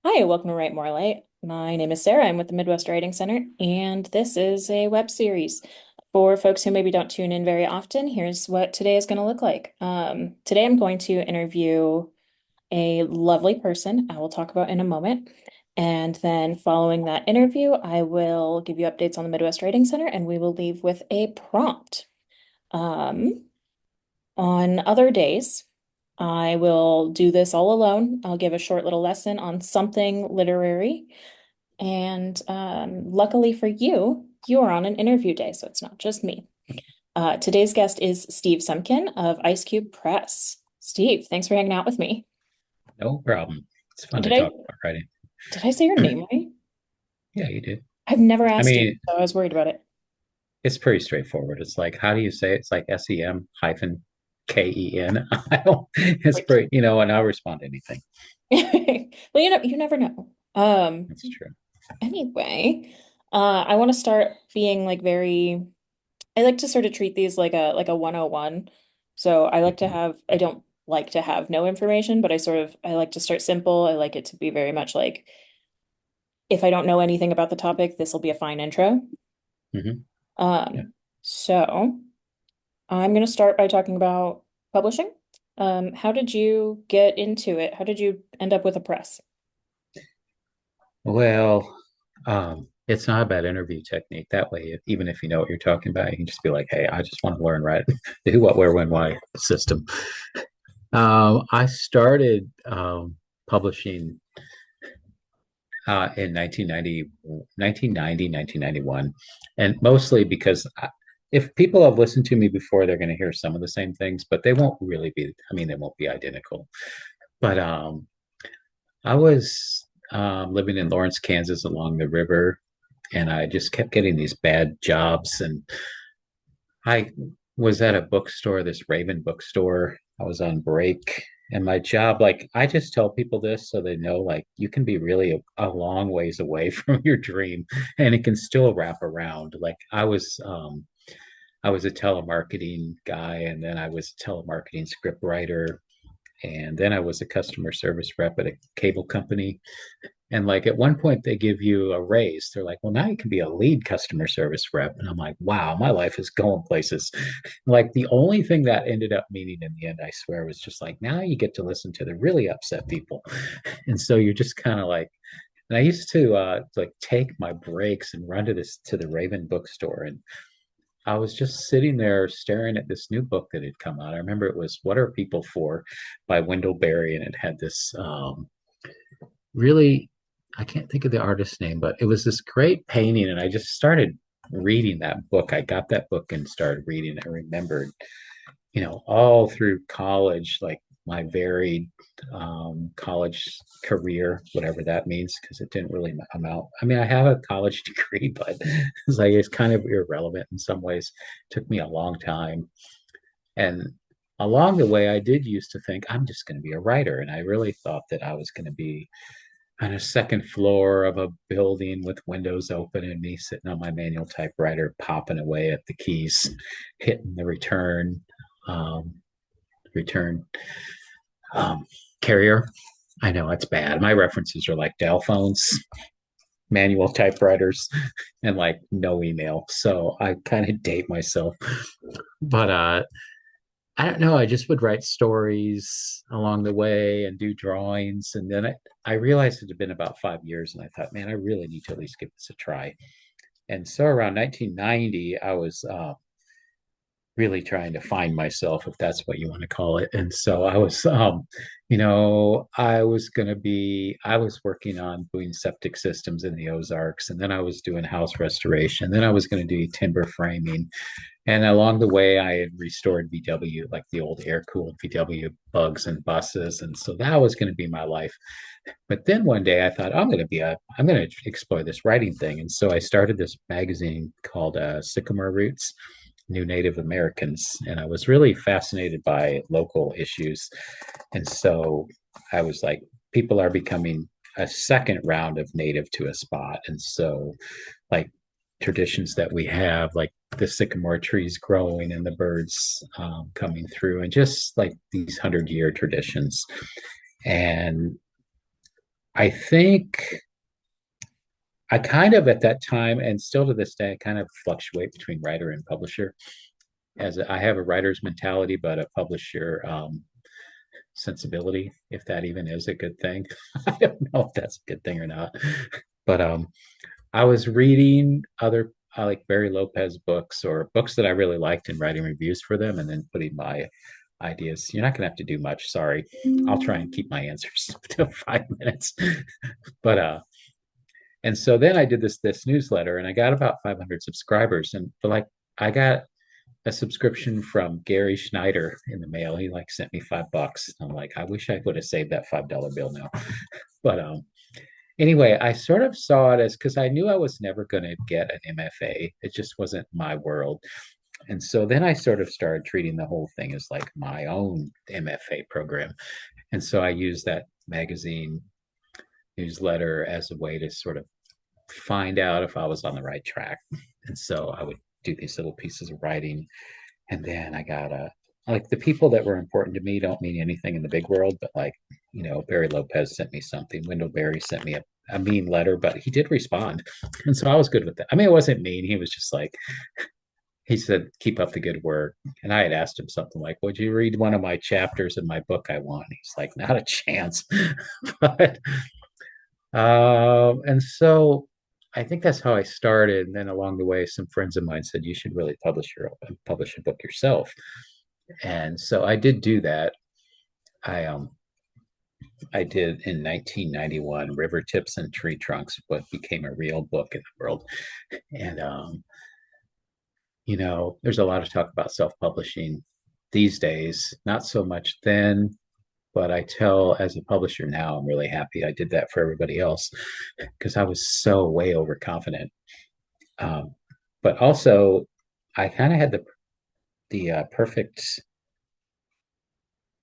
Hi, welcome to Write More Light. My name is Sarah. I'm with the Midwest Writing Center, and this is a web series. For folks who maybe don't tune in very often, here's what today is going to look like. Today I'm going to interview a lovely person I will talk about in a moment. And then following that interview, I will give you updates on the Midwest Writing Center, and we will leave with a prompt. Um, on other days, I will do this all alone. I'll give a short little lesson on something literary. And luckily for you, you are on an interview day, so it's not just me. Today's guest is Steve Semken of Ice Cube Press. Steve, thanks for hanging out with me. No problem. It's fun Did to I talk about writing. did I say your name right? Yeah, you did. I've never I asked you, mean, so I was worried about it. it's pretty straightforward. It's like, how do you say it? It's like SEM hyphen KEN. I don't, it's Like, pretty, and I'll respond to anything. well, you never know. That's true. Anyway, I want to start being like very. I like to sort of treat these like a 101. So Mhm. I don't like to have no information, but I like to start simple. I like it to be very much like if I don't know anything about the topic, this will be a fine intro. Mhm. Yeah. Um, so I'm going to start by talking about publishing. How did you get into it? How did you end up with a press? Well, it's not a bad interview technique. That way, even if you know what you're talking about, you can just be like, hey, I just want to learn, right? The who, what, where, when, why system. I started publishing in 1991, and mostly because if people have listened to me before, they're going to hear some of the same things, but they won't really be, I mean, they won't be identical. But I was living in Lawrence, Kansas along the river, and I just kept getting these bad jobs. And I was at a bookstore, this Raven bookstore. I was on break, and my job, like, I just tell people this so they know, like, you can be really a long ways away from your dream, and it can still wrap around. Like, I was a telemarketing guy, and then I was a telemarketing script writer, and then I was a customer service rep at a cable company. And like at one point, they give you a raise. They're like, well, now you can be a lead customer service rep. And I'm like, wow, my life is going places. Like the only thing that ended up meaning in the end, I swear, was just like, now you get to listen to the really upset people. And so you're just kind of like, and I used to like take my breaks and run to the Raven bookstore. And I was just sitting there staring at this new book that had come out. I remember it was What Are People For by Wendell Berry. And it had this really, I can't think of the artist's name, but it was this great painting, and I just started reading that book. I got that book and started reading. I remembered, all through college, like my varied college career, whatever that means, because it didn't really amount. I mean, I have a college degree, but it's kind of irrelevant in some ways. It took me a long time, and along the way, I did used to think I'm just going to be a writer, and I really thought that I was going to be on a second floor of a building with windows open and me sitting on my manual typewriter popping away at the keys, hitting the um, return um, carrier. I know it's bad. My references are like Dell phones, manual typewriters, and like no email. So I kind of date myself. But I don't know. I just would write stories along the way and do drawings. And then I realized it had been about 5 years, and I thought, man, I really need to at least give this a try. And so around 1990, I was really trying to find myself, if that's what you want to call it. And so I was, I was working on doing septic systems in the Ozarks, and then I was doing house restoration. Then I was going to do timber framing. And along the way, I had restored VW, like the old air cooled VW bugs and buses. And so that was going to be my life. But then one day I thought, I'm going to explore this writing thing. And so I started this magazine called Sycamore Roots, New Native Americans. And I was really fascinated by local issues. And so I was like, people are becoming a second round of native to a spot. And so, like, traditions that we have, like the sycamore trees growing and the birds coming through, and just like these 100-year traditions. And I think I kind of at that time and still to this day, I kind of fluctuate between writer and publisher. I have a writer's mentality, but a publisher sensibility, if that even is a good thing. I don't know if that's a good thing or not. But I was reading other like Barry Lopez books or books that I really liked and writing reviews for them and then putting my ideas. You're not going to have to do much. Sorry. I'll try and keep my answers to 5 minutes. But and so then I did this newsletter and I got about 500 subscribers and but like I got a subscription from Gary Schneider in the mail. He like sent me $5. I'm like, I wish I would have saved that $5 bill now. But anyway, I sort of saw it as because I knew I was never going to get an MFA. It just wasn't my world. And so then I sort of started treating the whole thing as like my own MFA program. And so I used that magazine newsletter as a way to sort of find out if I was on the right track. And so I would do these little pieces of writing. And then I got like the people that were important to me don't mean anything in the big world, but like, Barry Lopez sent me something. Wendell Berry sent me a mean letter, but he did respond. And so I was good with that. I mean, it wasn't mean. He was just like, he said, keep up the good work. And I had asked him something like, would you read one of my chapters in my book I want? He's like, not a chance. But and so I think that's how I started. And then along the way, some friends of mine said you should really publish a book yourself. And so I did do that. I I did in 1991 River Tips and Tree Trunks, what became a real book in the world. And there's a lot of talk about self-publishing these days. Not so much then, but I tell as a publisher now, I'm really happy I did that for everybody else because I was so way overconfident. Um, but also, I kind of had the perfect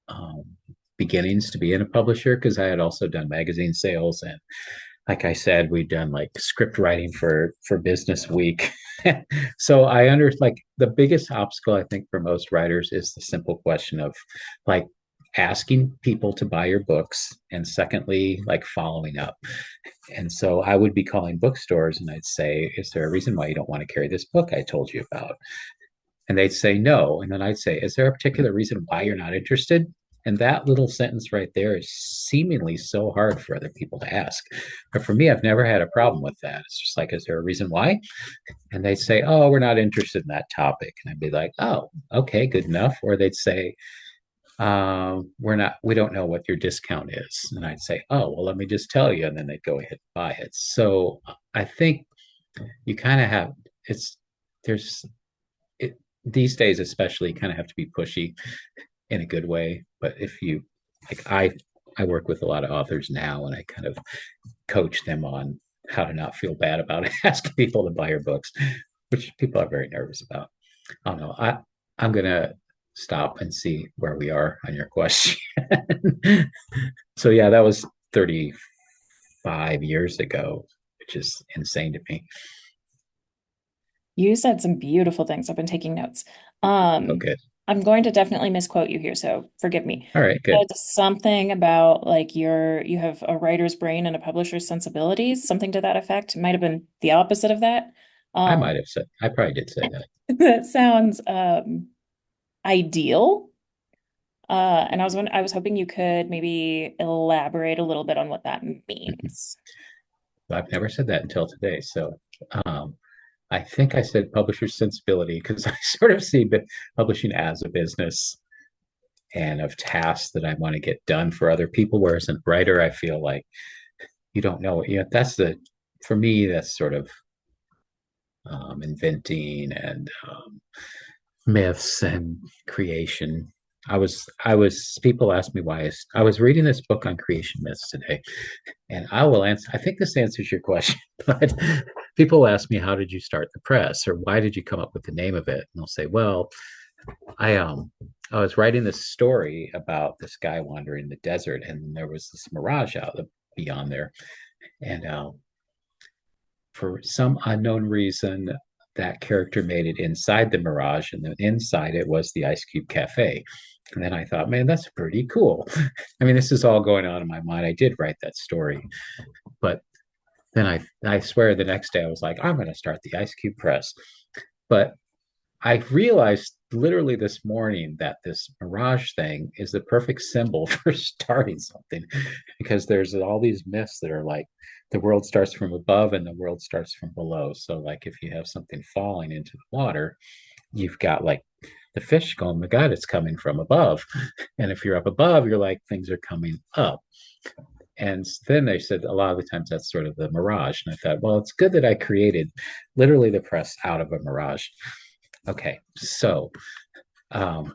um, beginnings to be in a publisher because I had also done magazine sales and, like I said, we've done like script writing for Business Week. So I under like the biggest obstacle I think for most writers is the simple question of like asking people to buy your books and secondly like following up. And so I would be calling bookstores and I'd say, is there a reason why you don't want to carry this book I told you about? And they'd say no. And then I'd say, is there a particular reason why you're not interested? And that little sentence right there is seemingly so hard for other people to ask. But for me, I've never had a problem with that. It's just like, is there a reason why? And they'd say, oh, we're not interested in that topic. And I'd be like, oh, okay, good enough. Or they'd say, we don't know what your discount is. And I'd say, oh, well, let me just tell you. And then they'd go ahead and buy it. So I think you kind of have, it's, there's, it, these days especially kind of have to be pushy in a good way. But if you like, I work with a lot of authors now, and I kind of coach them on how to not feel bad about asking people to buy your books, which people are very nervous about. I don't know. I'm gonna stop and see where we are on your question. So yeah, that was 35 years ago, which is insane to me. You said some beautiful things. I've been taking notes. Um, Okay. I'm going to definitely misquote you here, so forgive me. All right, good. But something about like you have a writer's brain and a publisher's sensibilities, something to that effect. It might have been the opposite of that. I Um, might have said I probably did say that. that sounds ideal. And I was hoping you could maybe elaborate a little bit on what that means. I've never said that until today. So um, I think I said publisher sensibility because I sort of see publishing as a business and of tasks that I want to get done for other people. Whereas a writer, I feel like you don't know. That's for me, that's sort of inventing and myths and creation. People ask me why I was reading this book on creation myths today, and I will answer. I think this answers your question, but people ask me, how did you start the press or why did you come up with the name of it? And I'll say, well, I um I was writing this story about this guy wandering the desert and there was this mirage out beyond there. And for some unknown reason, that character made it inside the Mirage, and then inside it was the Ice Cube Cafe. And then I thought, man, that's pretty cool. I mean, this is all going on in my mind. I did write that story, but then I swear the next day I was like, I'm going to start the Ice Cube Press. But I realized literally this morning that this Mirage thing is the perfect symbol for starting something because there's all these myths that are like the world starts from above and the world starts from below. So, like, if you have something falling into the water, you've got like the fish going, my God, it's coming from above. And if you're up above, you're like, things are coming up. And then they said a lot of the times that's sort of the mirage. And I thought, well, it's good that I created literally the press out of a mirage. Okay, so um,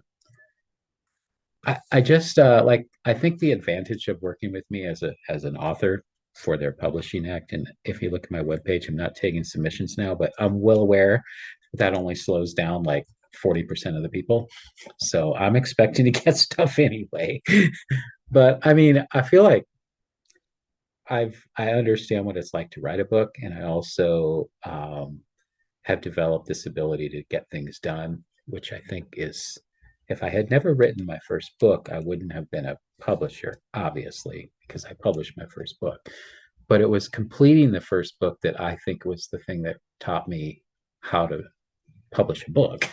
I just like I think the advantage of working with me as an author for their publishing act, and if you look at my webpage, I'm not taking submissions now, but I'm well aware that only slows down like 40% of the people. So I'm expecting to get stuff anyway. But I mean, I feel like I understand what it's like to write a book, and I also have developed this ability to get things done, which I think is, if I had never written my first book, I wouldn't have been a publisher, obviously, because I published my first book. But it was completing the first book that I think was the thing that taught me how to publish a book,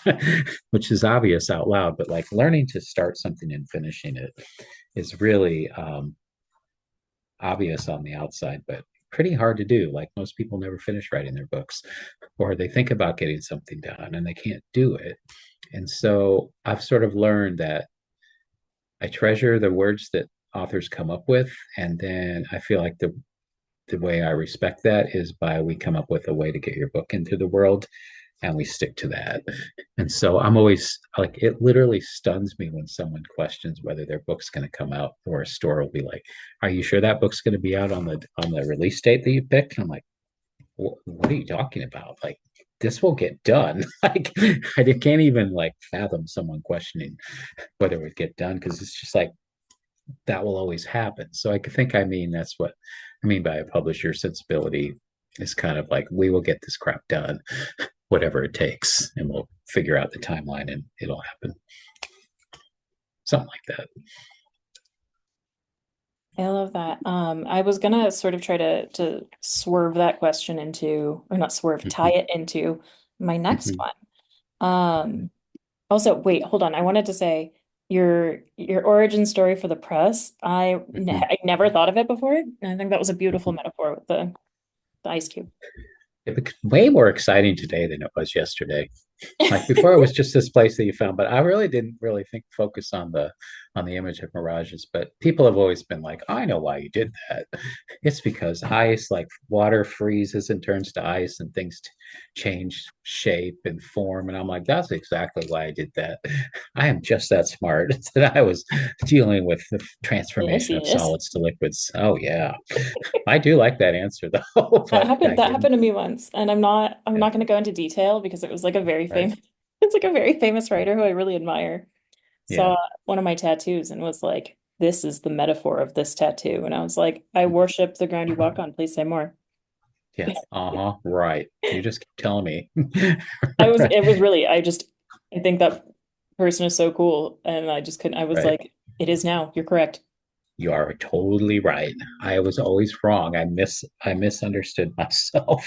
which is obvious out loud, but like learning to start something and finishing it is really obvious on the outside, but pretty hard to do. Like most people never finish writing their books, or they think about getting something done and they can't do it. And so I've sort of learned that I treasure the words that authors come up with. And then I feel like the way I respect that is by we come up with a way to get your book into the world and we stick to that. And so I'm always like, it literally stuns me when someone questions whether their book's going to come out, or a store will be like, "Are you sure that book's going to be out on the release date that you picked?" And I'm like, what are you talking about? Like, this will get done. Like, I can't even like fathom someone questioning whether it would get done because it's just like that will always happen. So I think I mean that's what I mean by a publisher sensibility is kind of like we will get this crap done, whatever it takes, and we'll figure out the timeline and it'll happen. Something like that. I love that. I was gonna sort of try to swerve that question into, or not swerve, tie Mm-hmm. it into my next Mm-hmm. one. Also, wait, hold on. I wanted to say your origin story for the press. Mm-hmm. I never thought of it before, and I think that was a beautiful metaphor with the ice cube. It became way more exciting today than it was yesterday. Like before, it was just this place that you found, but I really didn't really think focus on the image of mirages. But people have always been like, I know why you did that. It's because ice, like water, freezes and turns to ice, and things change shape and form. And I'm like, that's exactly why I did that. I am just that smart that I was dealing with the Yes, transformation of yes. solids to liquids. Oh yeah, I do like that answer though, but I That didn't. happened to me once, and I'm Yeah, not going to go into detail because it was like a very right. famous it's like a very famous writer who I really admire. Yeah. Saw one of my tattoos and was like, "This is the metaphor of this tattoo," and I was like, "I worship the ground you walk on. Please say more." Yeah. Uh-huh. Right. You just keep telling me. It was really, I think that person is so cool. And I just couldn't, I was Right. like, it is now. You're correct. You are totally right. I was always wrong. I misunderstood myself.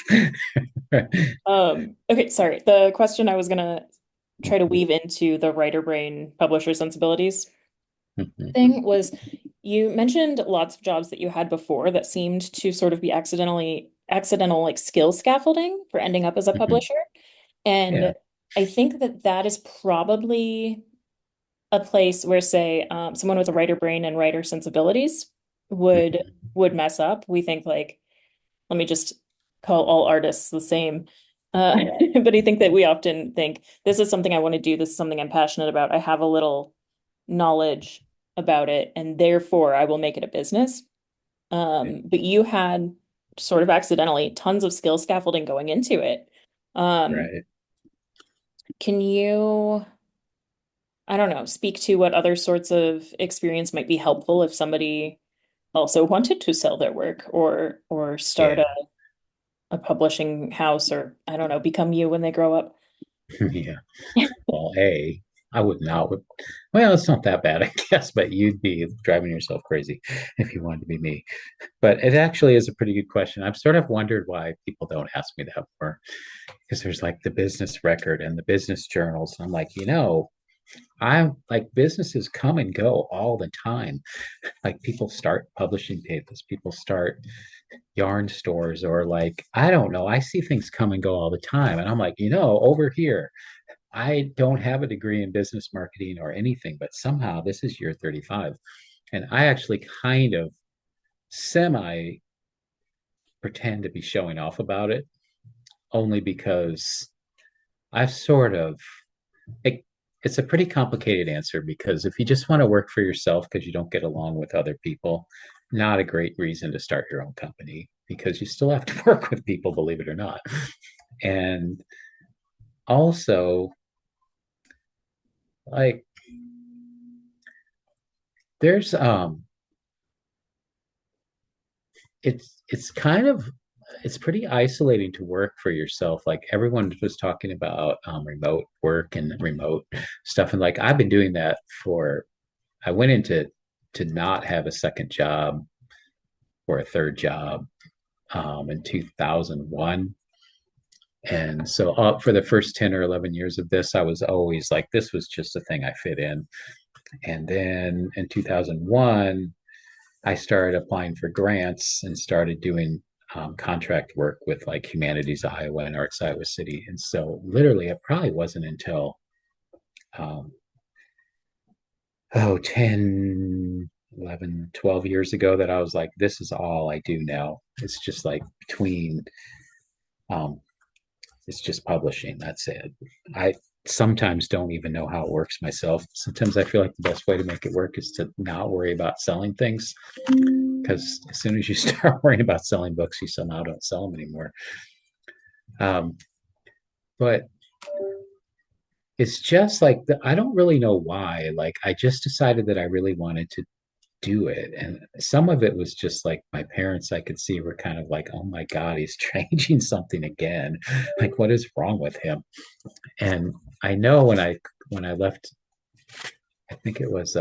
Okay, sorry. The question I was gonna try to weave into the writer brain publisher sensibilities thing was you mentioned lots of jobs that you had before that seemed to sort of be accidental like skill scaffolding for ending up as a publisher. Yeah. And I think that that is probably a place where, say, someone with a writer brain and writer sensibilities would mess up. We think like, let me just call all artists the same. Uh, but I think that we often think this is something I want to do. This is something I'm passionate about. I have a little knowledge about it, and therefore I will make it a business. But you had sort of accidentally tons of skill scaffolding going into it. Um, Right. can you I don't know, speak to what other sorts of experience might be helpful if somebody also wanted to sell their work or start Yeah. a publishing house or I don't know, become you when they grow up. Yeah. Well, I would not. Well, it's not that bad, I guess, but you'd be driving yourself crazy if you wanted to be me. But it actually is a pretty good question. I've sort of wondered why people don't ask me that more because there's like the business record and the business journals. I'm like, I'm like businesses come and go all the time. Like people start publishing papers, people start yarn stores, or like, I don't know, I see things come and go all the time. And I'm like, over here, I don't have a degree in business marketing or anything, but somehow this is year 35. And I actually kind of semi pretend to be showing off about it only because I've sort of, it, it's a pretty complicated answer because if you just want to work for yourself because you don't get along with other people, not a great reason to start your own company because you still have to work with people, believe it or not. And also, like, there's it's kind of it's pretty isolating to work for yourself. Like everyone was talking about remote work and remote stuff, and like I've been doing that for. I went into to not have a second job or a third job in 2001. And so for the first 10 or 11 years of this, I was always like, this was just a thing I fit in. And then in 2001, I started applying for grants and started doing contract work with like Humanities Iowa and Arts Iowa City. And so literally, it probably wasn't until um, 10, 11, 12 years ago that I was like, this is all I do now. It's just like um, it's just publishing. That's it. I sometimes don't even know how it works myself. Sometimes I feel like the best way to make it work is to not worry about selling things because as soon as you start worrying about selling books, you somehow don't sell them anymore. Um, but it's just like I don't really know why. Like I just decided that I really wanted to do it, and some of it was just like my parents. I could see were kind of like, "Oh my God, he's changing something again. Like what is wrong with him?" And I know when I left, I think it was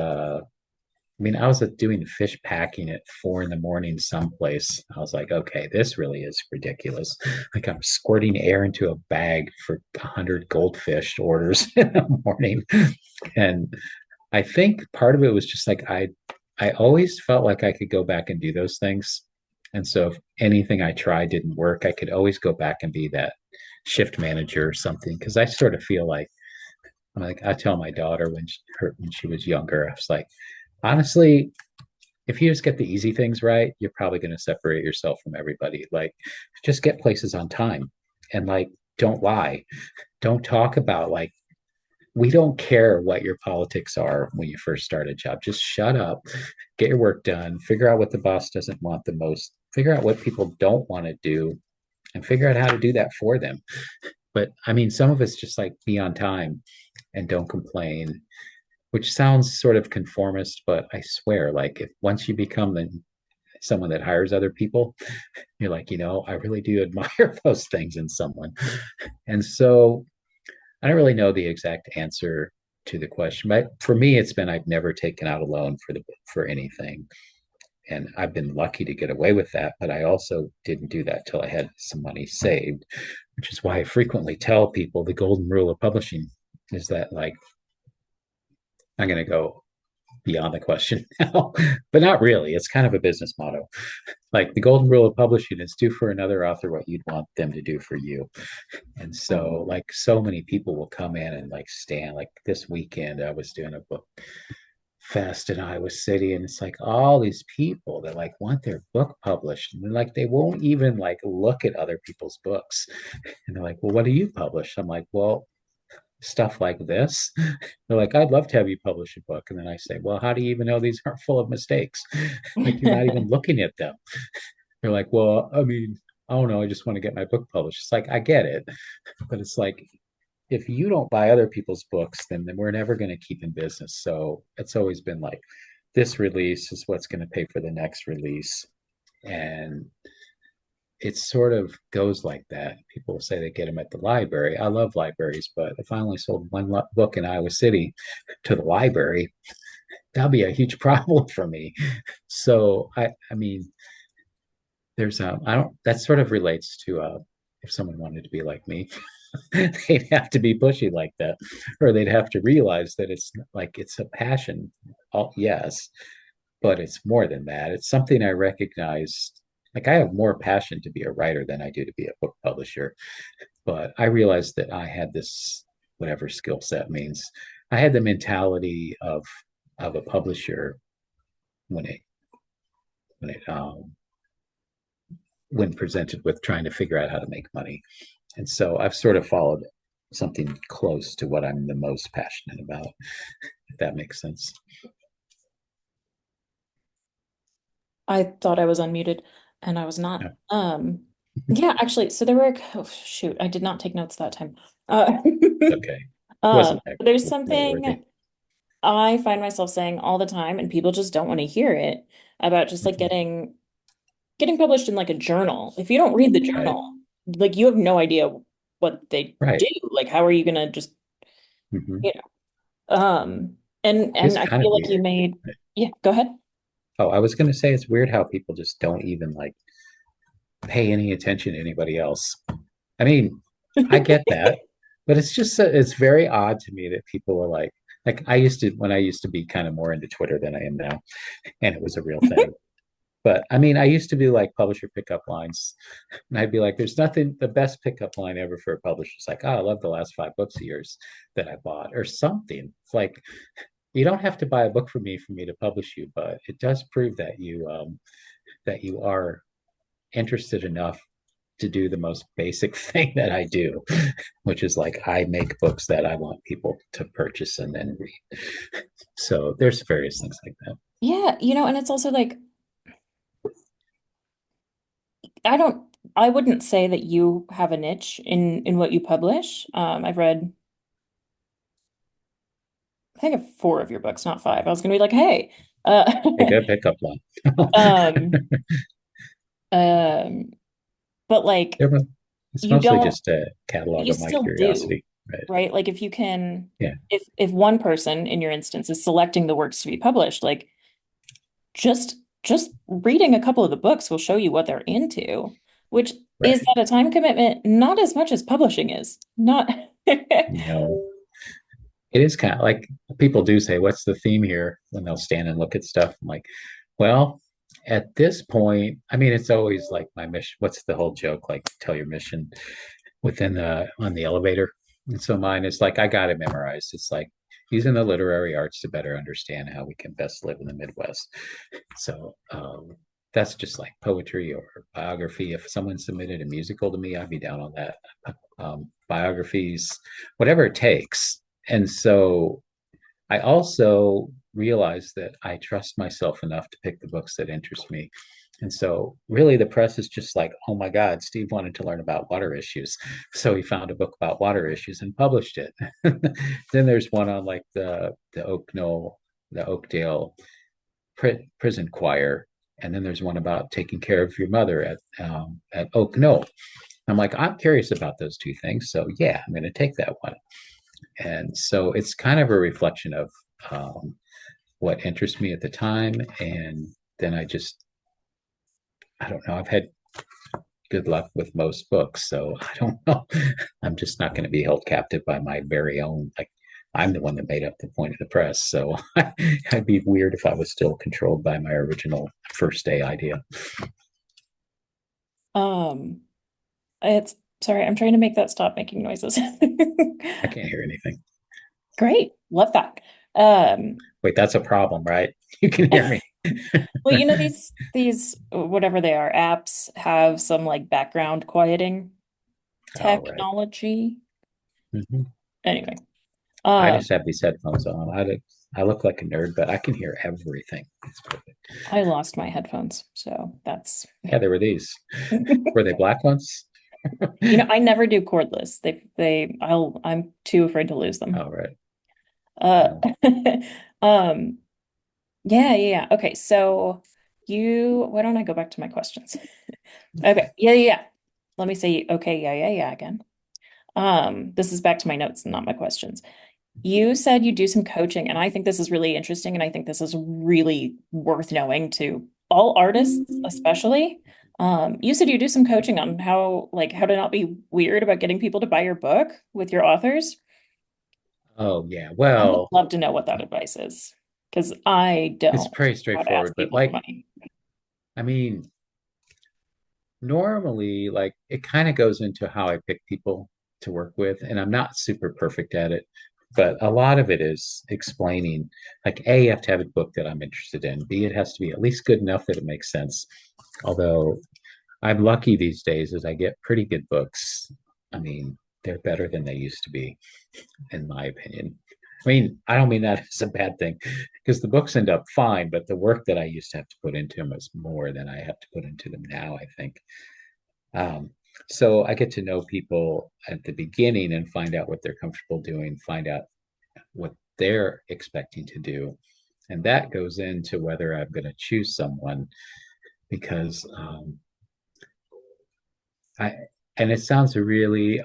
I mean, I was doing fish packing at 4 in the morning someplace. I was like, okay, this really is ridiculous. Like I'm squirting air into a bag for 100 goldfish orders in the morning. And I think part of it was just like I always felt like I could go back and do those things. And so if anything I tried didn't work, I could always go back and be that shift manager or something. Cause I sort of feel like I tell my daughter when she was younger, I was like, honestly, if you just get the easy things right, you're probably going to separate yourself from everybody. Like, just get places on time and like, don't lie. Don't talk about like, we don't care what your politics are when you first start a job. Just shut up, get your work done, figure out what the boss doesn't want the most, figure out what people don't want to do, and figure out how to do that for them. But I mean, some of it's just like be on time and don't complain, which sounds sort of conformist, but I swear, like if once you become someone that hires other people, you're like, I really do admire those things in someone. And so I don't really know the exact answer to the question, but for me, it's been I've never taken out a loan for anything, and I've been lucky to get away with that. But I also didn't do that till I had some money saved, which is why I frequently tell people the golden rule of publishing is that like I'm going to go beyond the question now, but not really. It's kind of a business motto. Like the golden rule of publishing is do for another author what you'd want them to do for you. And so, like, so many people will come in and like stand. Like this weekend, I was doing a book fest in Iowa City, and it's like all these people that like want their book published, and like they won't even like look at other people's books. And they're like, "Well, what do you publish?" I'm like, "Well, stuff like this." They're like, I'd love to have you publish a book. And then I say, well, how do you even know these aren't full of mistakes? Like, you're not even looking at them. They're like, well, I mean, I don't know. I just want to get my book published. It's like, I get it. But it's like, if you don't buy other people's books, then we're never going to keep in business. So it's always been like, this release is what's going to pay for the next release. And it sort of goes like that. People say they get them at the library. I love libraries, but if I only sold one book in Iowa City to the library, that'd be a huge problem for me. So I mean, there's I don't. That sort of relates to if someone wanted to be like me, they'd have to be pushy like that, or they'd have to realize that it's like it's a passion. Oh, yes, but it's more than that. It's something I recognize. Like I have more passion to be a writer than I do to be a book publisher. But I realized that I had this, whatever skill set means. I had the mentality of a publisher when it when it when presented with trying to figure out how to make money. And so I've sort of followed something close to what I'm the most passionate about, if that makes sense. I thought I was unmuted and I was not. Yeah. Yeah, actually, so there were, oh shoot, I did not take notes that time. Uh, It's okay. It wasn't that there's noteworthy. something I find myself saying all the time, and people just don't want to hear it about just like Mhm. getting published in like a journal. If you don't read the Right. journal, like you have no idea what they Right. do. Like, how are you gonna just, Hmm. you and It's I kind of feel like you weird. made, yeah, go ahead. Oh, I was going to say it's weird how people just don't even like pay any attention to anybody else. I mean, I get that, but it's just it's very odd to me that people are like I used to when I used to be kind of more into Twitter than I am now, and it was a real thing. But I mean, I used to do like publisher pickup lines, and I'd be like, "There's nothing the best pickup line ever for a publisher." It's like, "Oh, I love the last 5 books of yours that I bought," or something. It's like you don't have to buy a book for me to publish you, but it does prove that you are interested enough to do the most basic thing that I do, which is like I make books that I want people to purchase and then read. So there's various things like that. Yeah, and it's also like I don't I wouldn't say that you have a niche in what you publish. I've read I think of four of your books, not five. I was gonna be like, hey. A good pickup line. Um, um, but like It's you mostly don't just a catalog you of my still do, curiosity, right? right? Like if you can Yeah, if one person in your instance is selecting the works to be published, like just reading a couple of the books will show you what they're into, which is right. that a time commitment? Not as much as publishing is. Not No, it is kind of like people do say, "What's the theme here?" when they'll stand and look at stuff. I'm like, well, at this point, I mean, it's always like my mission. What's the whole joke? Like, tell your mission within the on the elevator. And so mine is like I got it memorized. It's like using the literary arts to better understand how we can best live in the Midwest. So that's just like poetry or biography. If someone submitted a musical to me, I'd be down on that. Biographies, whatever it takes. And so I also realize that I trust myself enough to pick the books that interest me. And so, really, the press is just like, oh my God, Steve wanted to learn about water issues. So he found a book about water issues and published it. Then there's one on like the the Oakdale prison choir. And then there's one about taking care of your mother at Oak Knoll. I'm like, I'm curious about those two things. So, yeah, I'm going to take that one. And so it's kind of a reflection of um, what interests me at the time. And then I don't know, I've had good luck with most books. So I don't know. I'm just not going to be held captive by my very own, like, I'm the one that made up the point of the press. So I'd be weird if I was still controlled by my original first day idea. um it's sorry, I'm trying to make that stop making noises. I can't hear anything. Great. Love that. Um Wait, that's a problem, right? You can hear me. well, these whatever they are, apps have some like background quieting All right. technology. Mm-hmm. Anyway, I um just have these headphones on. I look like a nerd, but I can hear everything. It's perfect. I lost my headphones, so that's Yeah, there were these. Were they black ones? I never do cordless. I'm too afraid to lose them. All right. Uh Well, um yeah. Okay, so why don't I go back to my questions? Okay. Yeah, yeah, yeah. Let me say, okay, yeah, yeah, yeah again. This is back to my notes, not my questions. You said you do some coaching, and I think this is really interesting, and I think this is really worth knowing to all artists, especially. You said you do some coaching on how to not be weird about getting people to buy your book with your authors. Oh yeah. I would Well, love to know what that advice is, because I it's don't pretty know how to ask straightforward, but people for like, money. I mean, normally, like, it kind of goes into how I pick people to work with, and I'm not super perfect at it, but a lot of it is explaining, like, A, you have to have a book that I'm interested in. B, it has to be at least good enough that it makes sense. Although I'm lucky these days as I get pretty good books. I mean, they're better than they used to be, in my opinion. I mean, I don't mean that as a bad thing because the books end up fine, but the work that I used to have to put into them is more than I have to put into them now, I think. Um, so I get to know people at the beginning and find out what they're comfortable doing, find out what they're expecting to do. And that goes into whether I'm going to choose someone because I, and it sounds really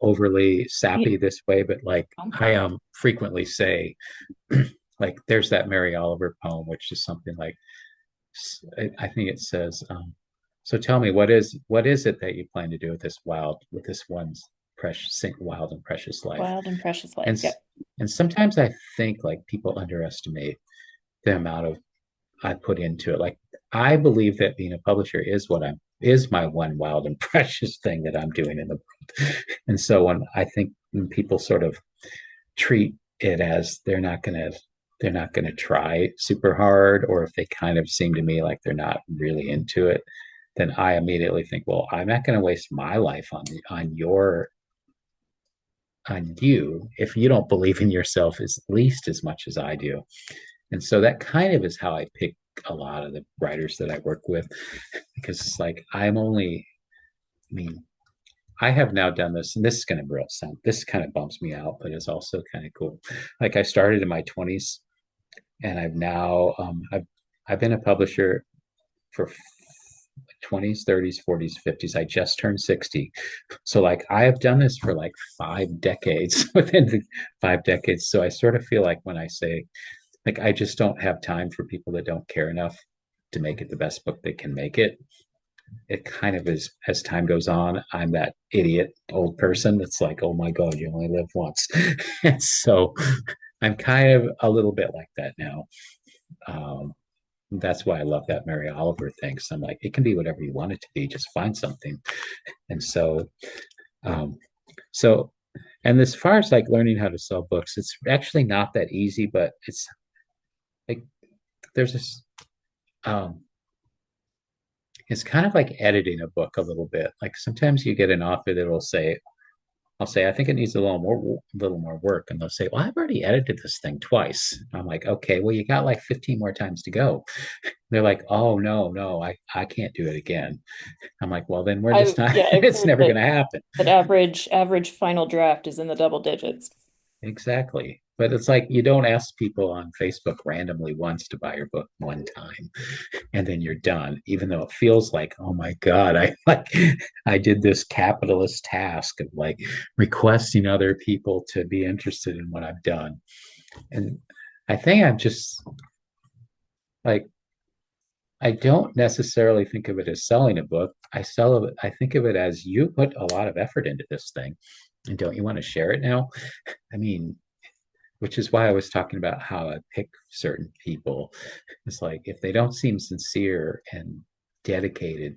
overly Yeah. sappy this way, but like I frequently say, like, there's that Mary Oliver poem, which is something like, I think it says, so tell me, what is it that you plan to do with this one precious, wild and precious life? Wild and precious And life. Yep. and sometimes I think like people underestimate the amount of I put into it. Like I believe that being a publisher is my one wild and precious thing that I'm doing in the world. And so when people sort of treat it as they're not going to try super hard, or if they kind of seem to me like they're not really into it, then I immediately think, well, I'm not going to waste my life on you if you don't believe in yourself at least as much as I do. And so that kind of is how I pick a lot of the writers that I work with, because it's like I mean, I have now done this, and this is going to real sound. This kind of bumps me out, but it's also kind of cool. Like I started in my 20s, and I've been a publisher for 20s, 30s, 40s, 50s. I just turned 60. So like I have done this for like 5 decades within the 5 decades. So I sort of feel like when I say like I just don't have time for people that don't care enough to make it the best book they can make it. It kind of is as time goes on, I'm that idiot old person that's like, oh my God, you only live once. And so I'm kind of a little bit like that now. Um, that's why I love that Mary Oliver thing. So I'm like, it can be whatever you want it to be, just find something. And um, so, and as far as like learning how to sell books, it's actually not that easy, but it's like, there's this, um, it's kind of like editing a book a little bit. Like sometimes you get an author that will say, I'll say, I think it needs a little more work. And they'll say, well, I've already edited this thing twice. I'm like, okay, well, you got like 15 more times to go. They're like, oh, no, no, I can't do it again. I'm like, well, then we're just not, I've it's heard never going to happen. that average final draft is in the double digits. Exactly. But it's like you don't ask people on Facebook randomly once to buy your book one time and then you're done, even though it feels like, oh my God, I did this capitalist task of like requesting other people to be interested in what I've done. And I think I'm just like I don't necessarily think of it as selling a book. I think of it as you put a lot of effort into this thing. And don't you want to share it now? I mean, which is why I was talking about how I pick certain people. It's like if they don't seem sincere and dedicated,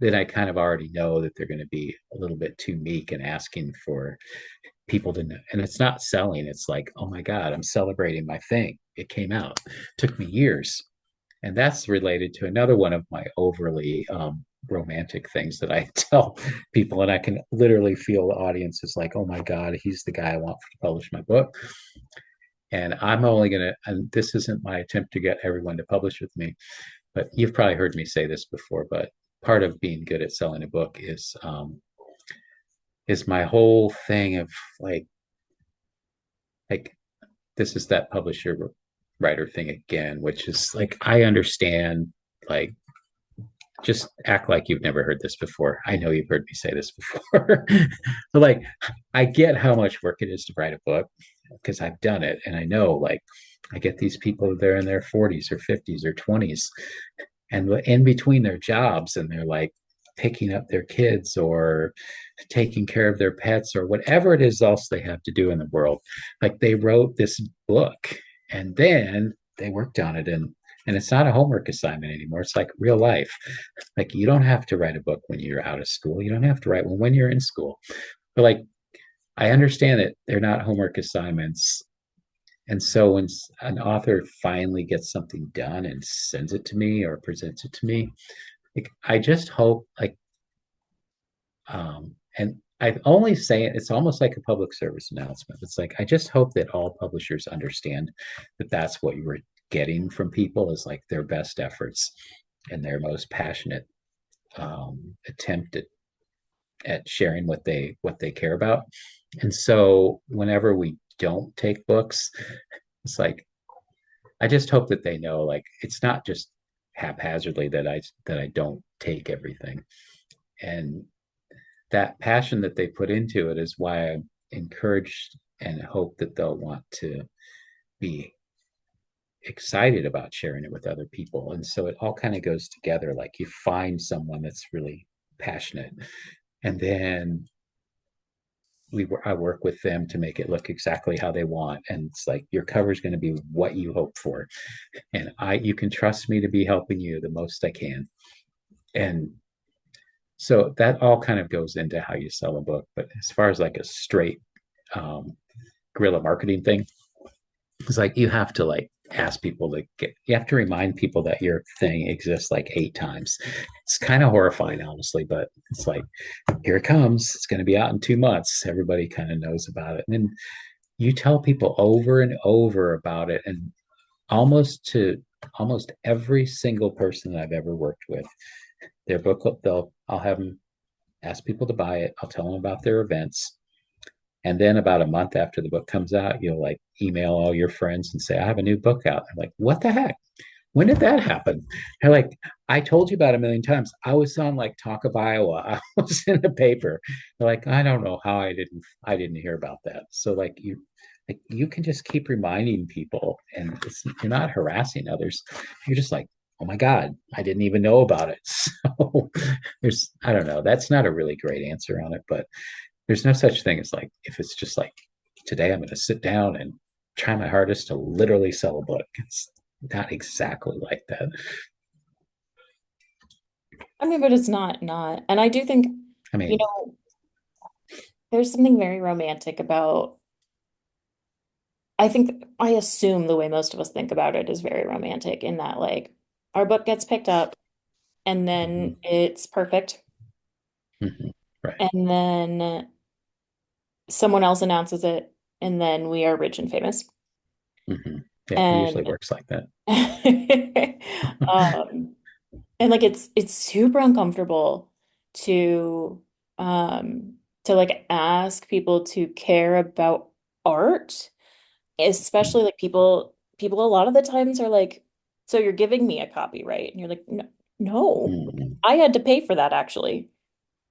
then I kind of already know that they're going to be a little bit too meek and asking for people to know. And it's not selling. It's like, oh my God, I'm celebrating my thing. It came out. It took me years. And that's related to another one of my overly romantic things that I tell people. And I can literally feel the audience is like, oh my God, he's the guy I want to publish my book. And I'm only going to, and this isn't my attempt to get everyone to publish with me, but you've probably heard me say this before, but part of being good at selling a book is my whole thing of like, like this is that publisher writer thing again, which is like, I understand like just act like you've never heard this before. I know you've heard me say this before. But like I get how much work it is to write a book because I've done it and I know like I get these people they're in their 40s or 50s or 20s and in between their jobs and they're like picking up their kids or taking care of their pets or whatever it is else they have to do in the world. Like they wrote this book and then they worked on it and it's not a homework assignment anymore. It's like real life. Like you don't have to write a book when you're out of school. You don't have to write one when you're in school. But like I understand that they're not homework assignments. And so when an author finally gets something done and sends it to me or presents it to me, like I just hope like and I only say it, it's almost like a public service announcement. It's like I just hope that all publishers understand that that's what you were getting from people is like their best efforts and their most passionate attempt at sharing what they care about. And so whenever we don't take books, it's like I just hope that they know like it's not just haphazardly that I don't take everything. And that passion that they put into it is why I'm encouraged and hope that they'll want to be excited about sharing it with other people. And so it all kind of goes together. Like you find someone that's really passionate, and then I work with them to make it look exactly how they want. And it's like your cover is going to be what you hope for, and I you can trust me to be helping you the most I can. And so that all kind of goes into how you sell a book. But as far as like a straight guerrilla marketing thing, it's like you have to like ask people to get you have to remind people that your thing exists like 8 times. It's kind of horrifying honestly, but it's like here it comes, it's going to be out in 2 months, everybody kind of knows about it, and then you tell people over and over about it, and almost every single person that I've ever worked with, their book I'll have them ask people to buy it, I'll tell them about their events. And then about a month after the book comes out, you'll like email all your friends and say, I have a new book out. I'm like, what the heck? When did that happen? They're like, I told you about it a million times. I was on like Talk of Iowa. I was in the paper. They're like, I don't know how I didn't hear about that. So like you can just keep reminding people and you're not harassing others. You're just like, oh my God, I didn't even know about it. So I don't know. That's not a really great answer on it, but there's no such thing as like if it's just like today I'm going to sit down and try my hardest to literally sell a book. It's not exactly like that. I mean, but it's not. And I do think, I you mean, know, there's something very romantic about, I think, I assume the way most of us think about it is very romantic in that, like, our book gets picked up and mm-hmm, then it's perfect. mm-hmm, right. And then someone else announces it, and then we are rich and famous. Mm-hmm. Yeah, it usually And works like that. um, and like it's super uncomfortable to like ask people to care about art, especially like people a lot of the times are like, so you're giving me a copy, right? And you're like, no, no, Mm-hmm. I had to pay for that actually.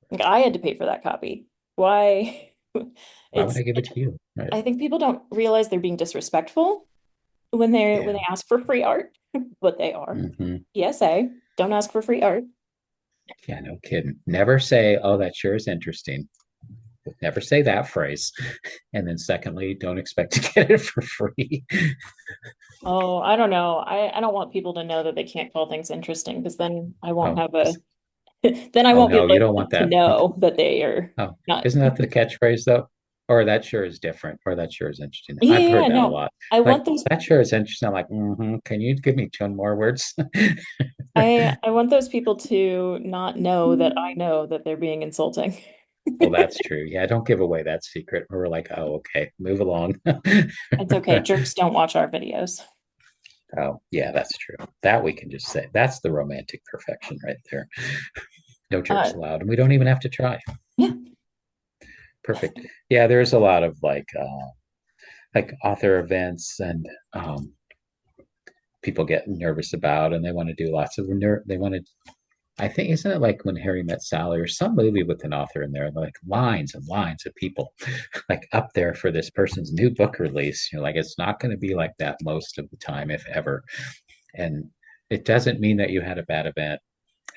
Like I had to pay for that copy. Why? Why would It's I give it to you? Right. I think people don't realize they're being disrespectful when Yeah. they ask for free art, but they are. Mm-hmm. PSA, don't ask for free art. Yeah, no kidding. Never say, oh, that sure is interesting. Never say that phrase. And then secondly, don't expect to get it for free. Oh, I don't know. I don't want people to know that they can't call things interesting because then I won't Oh, have a then I oh won't be no, you able don't want to that. know that they are Oh, not. isn't that the catchphrase though? Or that sure is different, or that sure is interesting. Yeah, I've yeah, heard that a no. lot. I Like want those that sure is interesting. I'm like, can you give me 2 more words? I want those people to not know that I know that they're being insulting. Well, that's true. Yeah, don't give away that secret. We're like, oh, okay, move along. It's okay. Jerks don't watch our videos. Oh, yeah, that's true. That we can just say that's the romantic perfection right there. No Uh, jerks allowed, and we don't even have to try. yeah. Perfect. Yeah, there's a lot of like author events and people get nervous about, and they want to do lots of they want to. I think isn't it like when Harry Met Sally or some movie with an author in there, like lines and lines of people like up there for this person's new book release. You're like, it's not going to be like that most of the time, if ever. And it doesn't mean that you had a bad event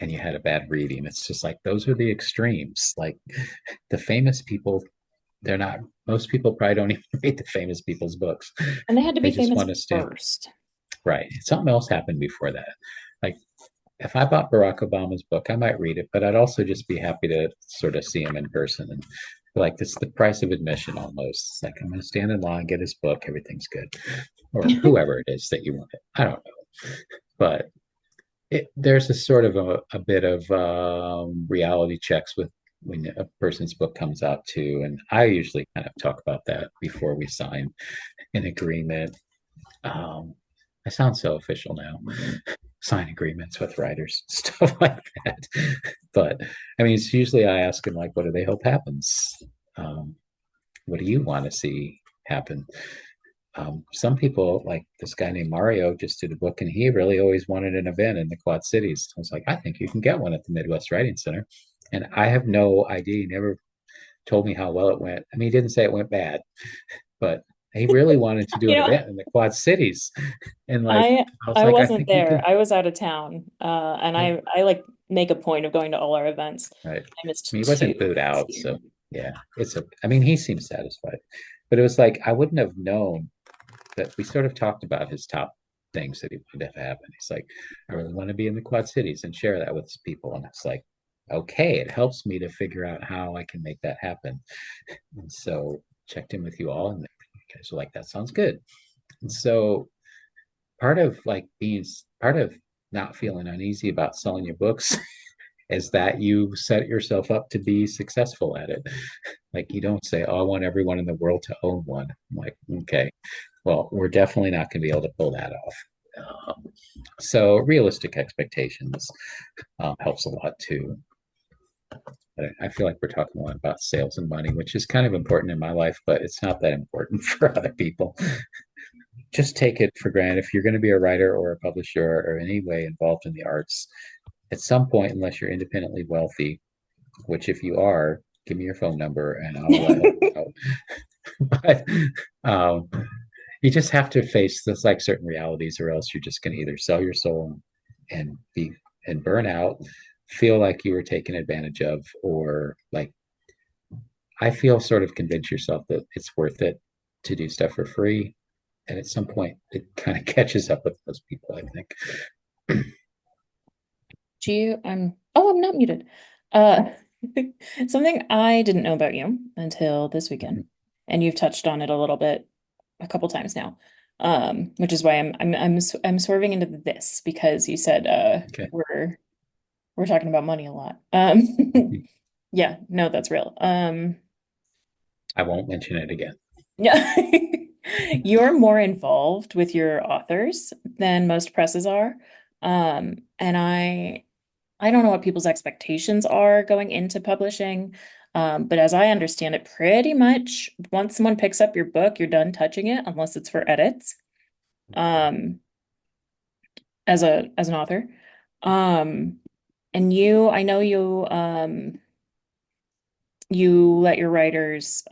and you had a bad reading. It's just like those are the extremes. Like the famous people, they're not. Most people probably don't even read the famous people's books. And they had to They be just famous want to stay first. right. Something else happened before that. Like if I bought Barack Obama's book, I might read it, but I'd also just be happy to sort of see him in person and like it's the price of admission almost. It's like I'm going to stand in line, get his book, everything's good, or whoever it is that you want it. I don't know, but there's a sort of a bit of reality checks with when a person's book comes out too, and I usually kind of talk about that before we sign an agreement. Um, I sound so official now. Sign agreements with writers, stuff like that. But I mean, it's usually I ask them like, what do they hope happens? Um, what do you want to see happen? Some people, like this guy named Mario, just did a book, and he really always wanted an event in the Quad Cities. I was like, I think you can get one at the Midwest Writing Center, and I have no idea. He never told me how well it went. I mean, he didn't say it went bad, but he really wanted to do You an know, event in the Quad Cities, and like I I was I like, I wasn't think you there. can. I was out of town. And Yeah, I like make a point of going to all our events. right. I I missed mean, he two wasn't booed this out, year. so yeah, it's a. I mean, he seems satisfied, but it was like I wouldn't have known that we sort of talked about his top things that he wanted to have. And he's like, I really want to be in the Quad Cities and share that with people. And it's like, okay, it helps me to figure out how I can make that happen. And so checked in with you all, and you guys were like, that sounds good. And so part of like being part of not feeling uneasy about selling your books is that you set yourself up to be successful at it. Like you don't say, "Oh, I want everyone in the world to own one." I'm like, okay, well, we're definitely not going to be able to pull that off. So realistic expectations helps a lot too. But I feel like we're talking a lot about sales and money, which is kind of important in my life, but it's not that important for other people. Just take it for granted. If you're going to be a writer or a publisher or any way involved in the arts, at some point, unless you're independently wealthy, which if you are, give me your phone number and I'll help you out. But um, you just have to face this like certain realities, or else you're just going to either sell your soul and be and burn out, feel like you were taken advantage of, or like I feel sort of convince yourself that it's worth it to do stuff for free. And at some point, it kind of catches up with those people, I think. I'm not muted. Uh something I didn't know about you until this weekend, and you've touched on it a little bit a couple times now. Which is why I'm swerving into this because you said Okay. we're talking about money a lot. Yeah, no, that's real. I won't mention it again. Yeah. You're more involved with your authors than most presses are. And I don't know what people's expectations are going into publishing. But as I understand it, pretty much once someone picks up your book, you're done touching it unless it's for edits. Um, as an author. Um, and I know you let your writers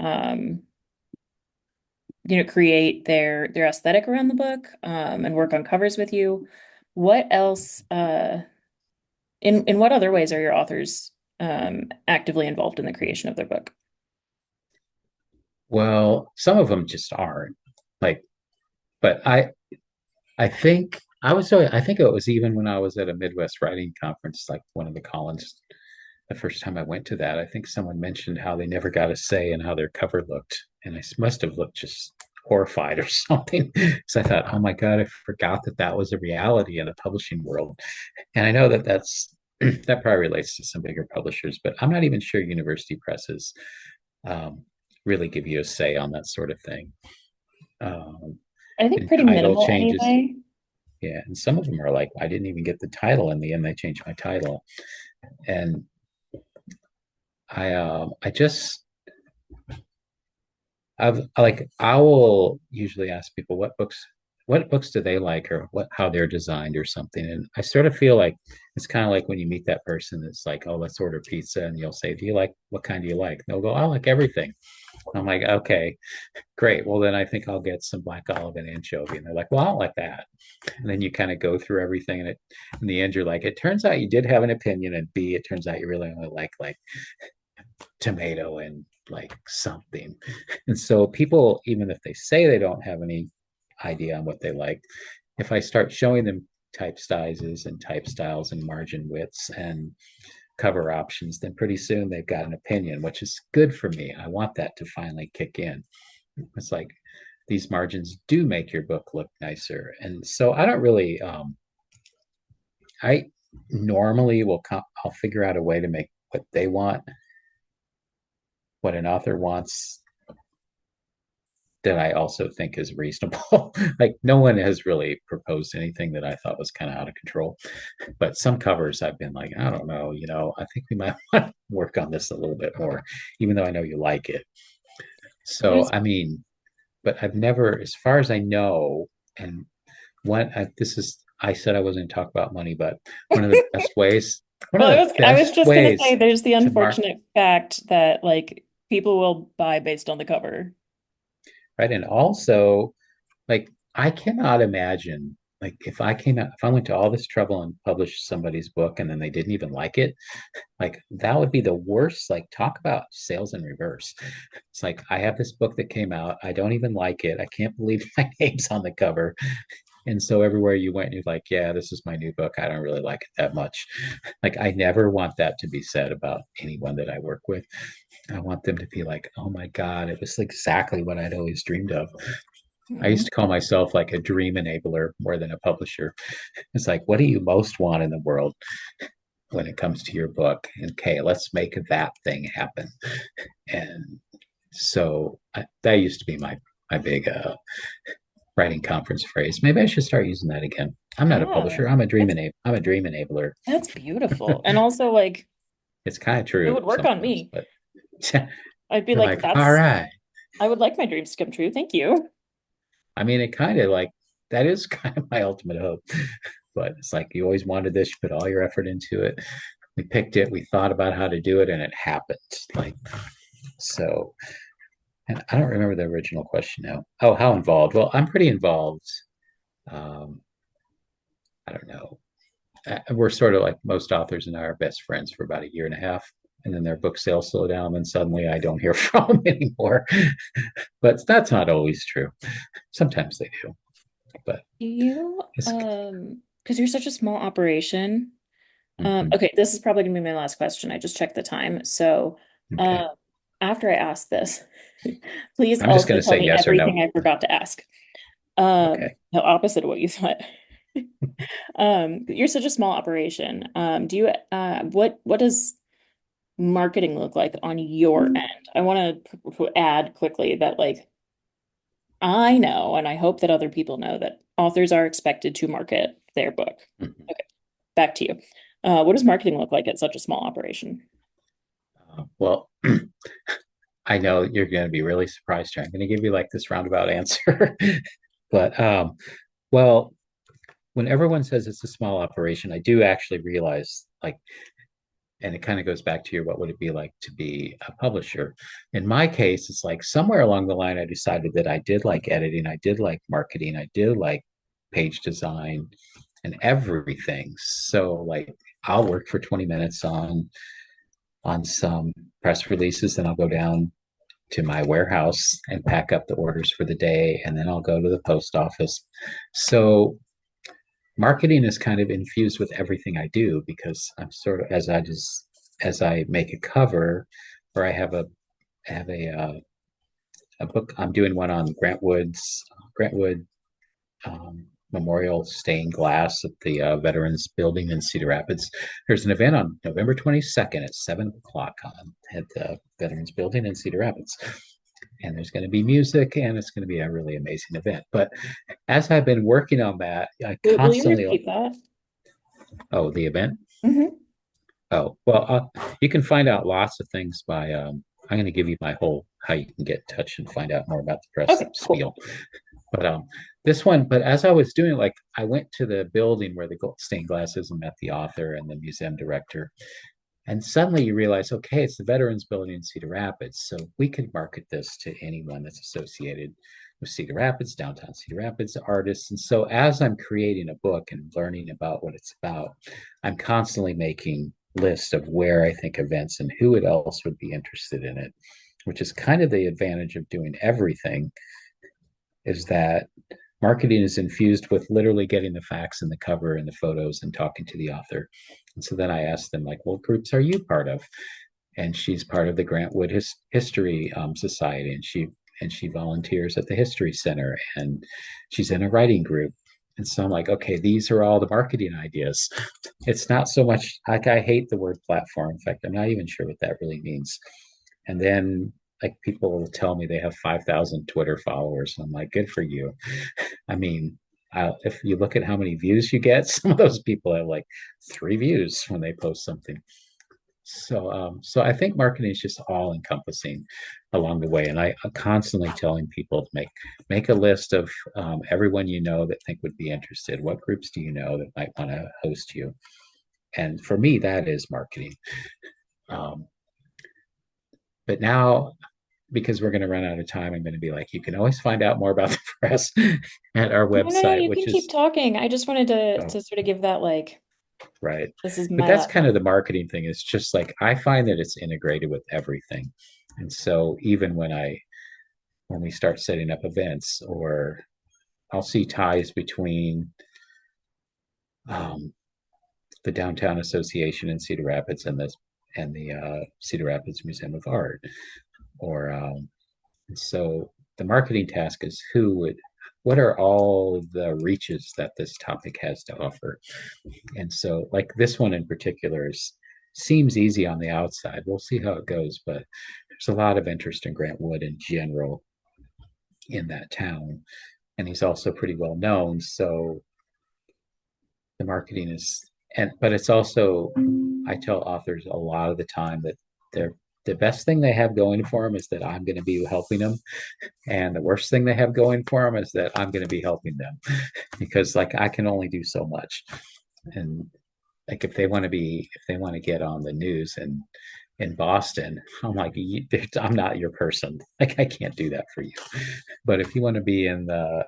create their aesthetic around the book, and work on covers with you. What else, in what other ways are your authors actively involved in the creation of their book? Well, some of them just aren't. Like, but I think I think it was even when I was at a Midwest writing conference, like one of the Collins, the first time I went to that, I think someone mentioned how they never got a say in how their cover looked. And I must have looked just horrified or something. So I thought, oh my God, I forgot that that was a reality in the publishing world. And I know that that probably relates to some bigger publishers, but I'm not even sure university presses um, really give you a say on that sort of thing. Um, I think and pretty title minimal changes. anyway. Yeah, and some of them are like, I didn't even get the title in the end. They changed my title, and I just I will usually ask people what books. what books do they like, or what how they're designed or something. And I sort of feel like it's kind of like when you meet that person that's like, oh, let's order pizza, and you'll say, do you like, what kind do you like? And they'll go, I like everything. I'm like, okay, great. Well, then I think I'll get some black olive and anchovy. And they're like, well, I don't like that. And then you kind of go through everything, and in the end, you're like, it turns out you did have an opinion, and B, it turns out you really only like tomato and like something. And so people, even if they say they don't have any idea on what they like, if I start showing them type sizes and type styles and margin widths and cover options, then pretty soon they've got an opinion, which is good for me. I want that to finally kick in. It's like these margins do make your book look nicer. And so I don't really, I normally I'll figure out a way to make what they want, what an author wants, that I also think is reasonable. Like no one has really proposed anything that I thought was kind of out of control. But some covers I've been like, I don't know, I think we might want to work on this a little bit more, even though I know you like it. So There's I mean, but I've never, as far as I know, and this is, I said I wasn't going to talk about money, but one of the best ways, one well, of the I was best just gonna say ways there's the to mark, unfortunate fact that like people will buy based on the cover. right? And also, like, I cannot imagine, like, if I went to all this trouble and published somebody's book and then they didn't even like it, like, that would be the worst. Like, talk about sales in reverse. It's like, I have this book that came out. I don't even like it. I can't believe my name's on the cover. And so everywhere you went, you're like, yeah, this is my new book. I don't really like it that much. Like, I never want that to be said about anyone that I work with. I want them to be like, oh my God, it was exactly what I'd always dreamed of. I used Mhm. to call myself like a dream enabler more than a publisher. It's like, what do you most want in the world when it comes to your book? And okay, let's make that thing happen. And so that used to be my big writing conference phrase. Maybe I should start using that again. I'm not a Yeah, publisher. that's I'm a dream enabler. that's beautiful. And also like It's kind of it true would work on sometimes, me. but I'd be you're like, like, all that's right. I would like my dreams to come true. Thank you. I mean, it kind of like that is kind of my ultimate hope. But it's like you always wanted this, you put all your effort into it. We picked it, we thought about how to do it, and it happened. Like so. And I don't remember the original question now. Oh, how involved? Well, I'm pretty involved. Um, I don't know. We're sort of like most authors and I are best friends for about a year and a half. And then their book sales slow down, and suddenly I don't hear from them anymore. But that's not always true. Sometimes they do. But Do you it's because you're such a small operation. mhm. Okay, this is probably gonna be my last question. I just checked the time. So, Okay. uh, after I ask this, please I'm just also going to tell say me yes or no. everything I forgot to ask. Okay. The opposite of what you thought. You're such a small operation. Do you what does marketing look like on your end? I want to add quickly that like I know, and I hope that other people know that authors are expected to market their book. Mhm. Okay, back to you. What does marketing look like at such a small operation? Well, I know you're going to be really surprised here. I'm going to give you like this roundabout answer. But well, when everyone says it's a small operation, I do actually realize like, and it kind of goes back to your what would it be like to be a publisher? In my case, it's like somewhere along the line, I decided that I did like editing, I did like marketing, I did like page design and everything. So like I'll work for 20 minutes on some press releases, then I'll go down to my warehouse and pack up the orders for the day, and then I'll go to the post office. So marketing is kind of infused with everything I do because I'm sort of as I make a cover or I have a book. I'm doing one on Grant Wood Memorial Stained Glass at the Veterans Building in Cedar Rapids. There's an event on November 22nd at 7 o'clock at the Veterans Building in Cedar Rapids. And there's going to be music and it's going to be a really amazing event. But as I've been working on that, I Will you constantly, repeat that? oh, the event? Hmm. Oh, well, you can find out lots of things by, I'm going to give you my whole, how you can get in touch and find out more about the press Okay, cool. spiel. But this one, but as I was doing, like, I went to the building where the gold stained glass is and met the author and the museum director. And suddenly you realize, okay, it's the Veterans Building in Cedar Rapids. So we could market this to anyone that's associated with Cedar Rapids, downtown Cedar Rapids, artists. And so as I'm creating a book and learning about what it's about, I'm constantly making lists of where I think events and who it else would be interested in it, which is kind of the advantage of doing everything, is that marketing is infused with literally getting the facts and the cover and the photos and talking to the author. And so then I asked them, like, what groups are you part of? And she's part of the Grant Wood History Society, and she volunteers at the History Center, and she's in a writing group. And so I'm like, okay, these are all the marketing ideas. It's not so much like, I hate the word platform. In fact, I'm not even sure what that really means. And then, like, people will tell me they have 5,000 Twitter followers. I'm like, good for you. I mean, if you look at how many views you get, some of those people have like 3 views when they post something. So I think marketing is just all encompassing along the way, and I'm constantly telling people to make a list of everyone you know that think would be interested. What groups do you know that might want to host you? And for me, that is marketing. Um, but now, because we're going to run out of time, I'm going to be like, you can always find out more about the press at our No, no, no, website, you which can keep is, talking. I just wanted oh, to sort of give that like right. this is But my that's last. kind of the marketing thing. It's just like, I find that it's integrated with everything. And so even when we start setting up events, or I'll see ties between um, the Downtown Association in Cedar Rapids and the Cedar Rapids Museum of Art. Or so the marketing task is what are all the reaches that this topic has to offer? And so, like, this one in particular seems easy on the outside. We'll see how it goes, but there's a lot of interest in Grant Wood in general in that town, and he's also pretty well known. So the marketing is, and but it's also, I tell authors a lot of the time that they're the best thing they have going for them is that I'm going to be helping them, and the worst thing they have going for them is that I'm going to be helping them, because, like, I can only do so much. And, like, if they want to get on the news and in Boston, I'm like, I'm not your person. Like, I can't do that for you. But if you want to be in the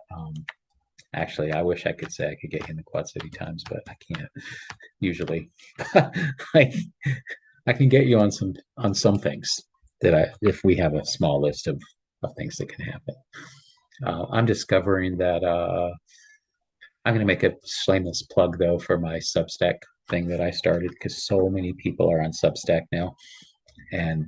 actually, I wish I could say I could get you in the Quad City Times, but I can't usually. Like, I can get you on some things that I if we have a small list of things that can happen. I'm discovering that I'm going to make a shameless plug, though, for my Substack thing that I started, because so many people are on Substack now, and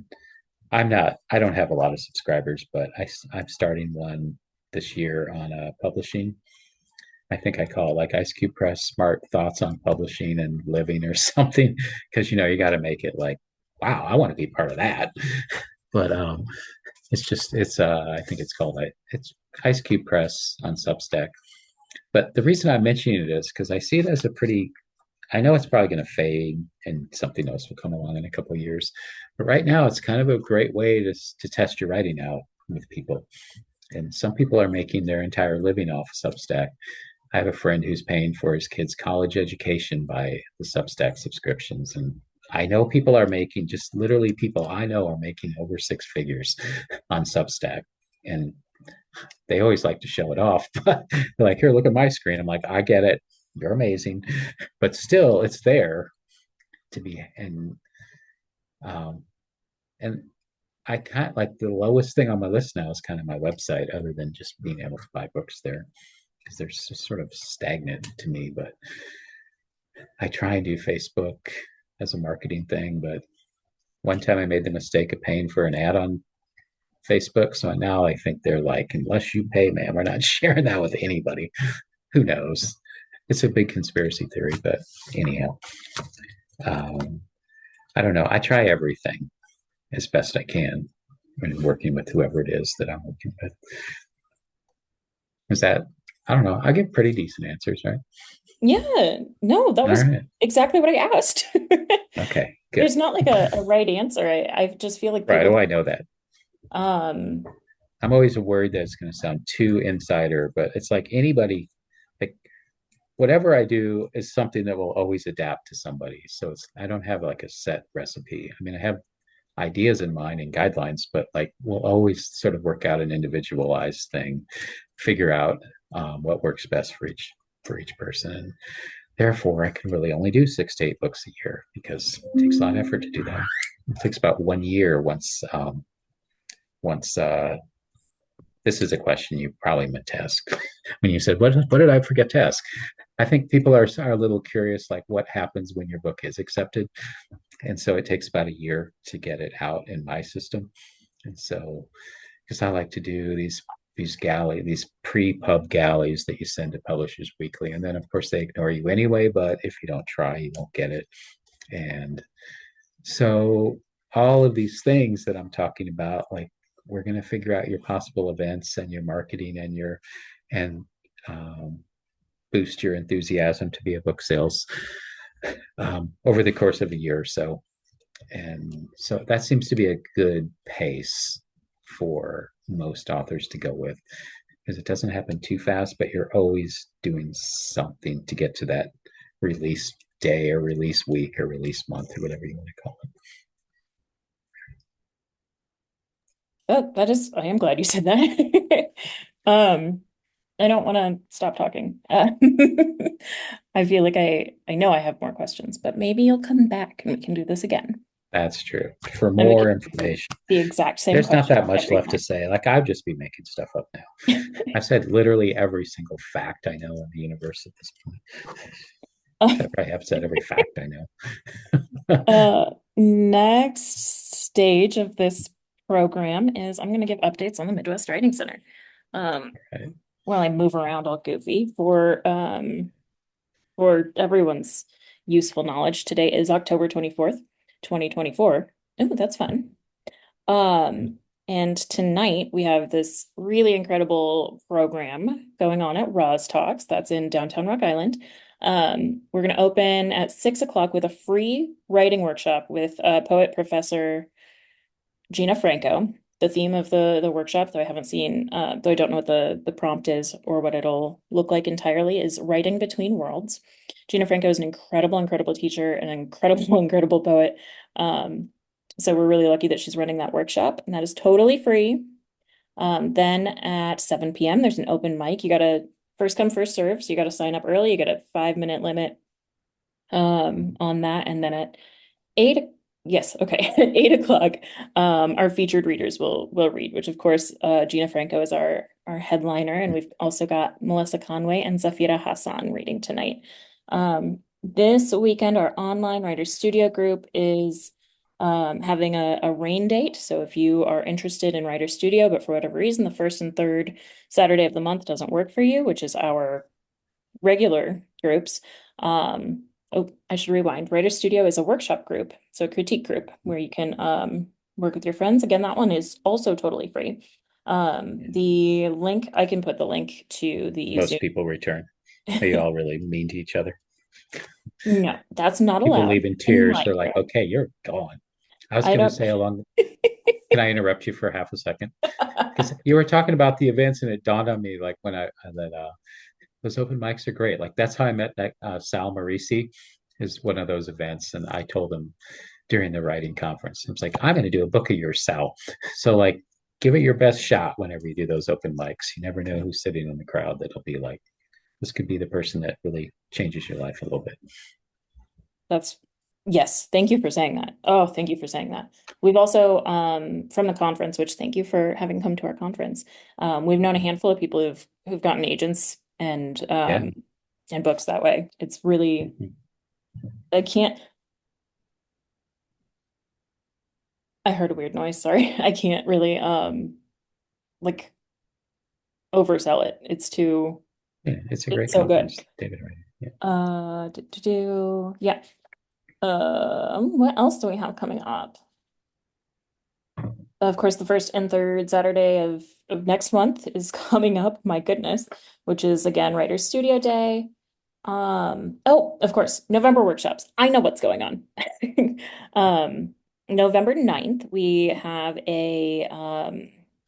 I don't have a lot of subscribers, but I'm starting one this year on publishing. I think I call it like Ice Cube Press Smart Thoughts on Publishing and Living or something, because you got to make it like, wow, I want to be part of that. But it's I think it's called it's Ice Cube Press on Substack. But the reason I'm mentioning it is because I see it as a pretty, I know it's probably going to fade and something else will come along in a couple of years. But right now, it's kind of a great way to test your writing out with people. And some people are making their entire living off Substack. I have a friend who's paying for his kids' college education by the Substack subscriptions. And I know people are making, just literally people I know are making over 6 figures on Substack. And they always like to show it off. But they're like, here, look at my screen. I'm like, I get it. You're amazing. But still, it's there to be. Um, and I kind of like, the lowest thing on my list now is kind of my website, other than just being able to buy books there, because they're sort of stagnant to me. But I try and do Facebook as a marketing thing. But one time I made the mistake of paying for an ad on Facebook. So now I think they're like, unless you pay, man, we're not sharing that with anybody. Who knows? It's a big conspiracy theory, but anyhow, um, I don't know. I try everything as best I can when working with whoever it is that I'm working with. Is that, I don't know. I give pretty decent answers, right? Yeah, no, that All was right. exactly what I asked. Okay, good. There's not like a right answer. I just feel like Right. people Oh, I know that. um I'm always worried that it's going to sound too insider, but it's like anybody, like whatever I do is something that will always adapt to somebody. So I don't have like a set recipe. I mean, I have ideas in mind and guidelines, but like we'll always sort of work out an individualized thing, figure out what works best for each person. And therefore, I can really only do 6 to 8 books a year because it takes a lot of effort to do that. It takes about 1 year once this is a question you probably meant to ask when you said, what did I forget to ask? I think people are a little curious, like what happens when your book is accepted. And so it takes about a year to get it out in my system. And so, because I like to do these pre-pub galleys that you send to publishers weekly. And then of course they ignore you anyway, but if you don't try, you won't get it. And so all of these things that I'm talking about, like we're going to figure out your possible events and your marketing and um, boost your enthusiasm to be a book sales over the course of a year or so. And so that seems to be a good pace for most authors to go with because it doesn't happen too fast, but you're always doing something to get to that release day or release week or release month or whatever you want to call it. That is, I am glad you said that. Um, I don't want to stop talking. I feel like I know I have more questions, but maybe you'll come back and we can do this again. That's true. For And we more can do information, the exact same there's not question that much every left to time. say. Like I'd just be making stuff up now. I've said literally every single fact I know in the universe at this point. I have said every fact I know. Next stage of this program is I'm going to give updates on the Midwest Writing Center. Um, Right. while I move around all goofy for everyone's useful knowledge, today is October 24th, 2024. Oh, that's fun. And tonight we have this really incredible program going on at Roz Talks. That's in downtown Rock Island. We're going to open at 6 o'clock with a free writing workshop with poet professor Gina Franco. The theme of the workshop, though I haven't seen, though I don't know what the prompt is or what it'll look like entirely, is writing between worlds. Gina Franco is an incredible, incredible teacher, an incredible, incredible poet. Um, so we're really lucky that she's running that workshop, and that is totally free. Then at 7 p.m., there's an open mic. You gotta first come, first serve. So you gotta sign up early. You get a 5 minute limit on that, and then at eight, yes, okay, at 8 o'clock, our featured readers will read, which of course, Gina Franco is our headliner, and we've also got Melissa Conway and Zafira Hassan reading tonight. This weekend, our online writers studio group is having a rain date. So if you are interested in Writer Studio, but for whatever reason, the first and third Saturday of the month doesn't work for you, which is our regular groups. Oh, I should rewind. Writer Studio is a workshop group, so a critique group where you can work with your friends. Again, that one is also totally free. The link, I can put the link to the Zoom. Most people return. Are you all really mean to each other? No, that's not People allowed leave in in tears. my They're like, group. okay, you're gone. I was I going to don't. say along, can I interrupt you for half a second? Because you were talking about the events and it dawned on me like when that those open mics are great. Like that's how I met that Sal Marisi is one of those events. And I told him during the writing conference, I was like, I'm going to do a book of yours, Sal. So like, give it your best shot whenever you do those open mics. You never know who's sitting in the crowd that'll be like, this could be the person that really changes your life a little bit. That's yes. Thank you for saying that. Oh, thank you for saying that. We've also from the conference, which thank you for having come to our conference. We've known a handful of people who've gotten agents Yeah. and books that way. It's really I can't I heard a weird noise, sorry. I can't really like oversell it. It's too Yeah, it's a it's great so good. conference, David. Right? Yeah. Yeah. What else do we have coming up? Of course, the first and third Saturday of next month is coming up, my goodness, which is again Writers Studio Day. Oh, of course, November workshops. I know what's going on. Um, November 9th, we have